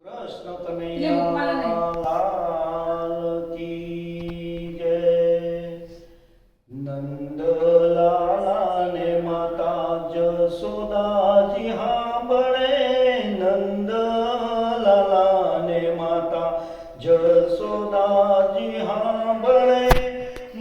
कृष्ण ये मुखमाला नहीं। कन्हैया लाल की जय। नंद लाला ने माता जसोदा जी हाँ बड़े। नंद लाला ने माता जसोदा जी हाँ बड़े।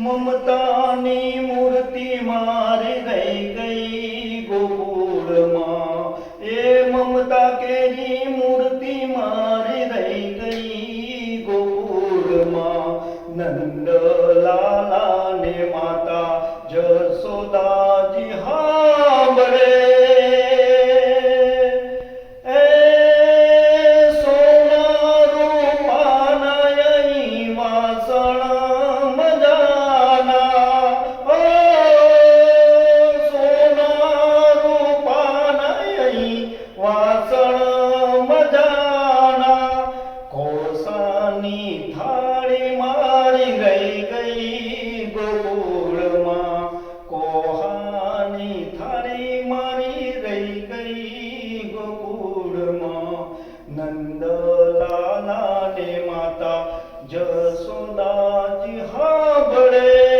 ममता नी मूर्ति मारी गई गोकुल माँ। ए ममता केरी मूर्ति मारी गई गोकुल माँ। नंद लाला ने माता जसोदा जी हाँ बड़े। વાસણ મજાના કોસાની થાળી મારી ગઈ ગોકુળમાં. કોહાની થાળી મારી ગઈ ગોકુળમાં. નંદલાલા ને માતા જસોદાજી હા બળે.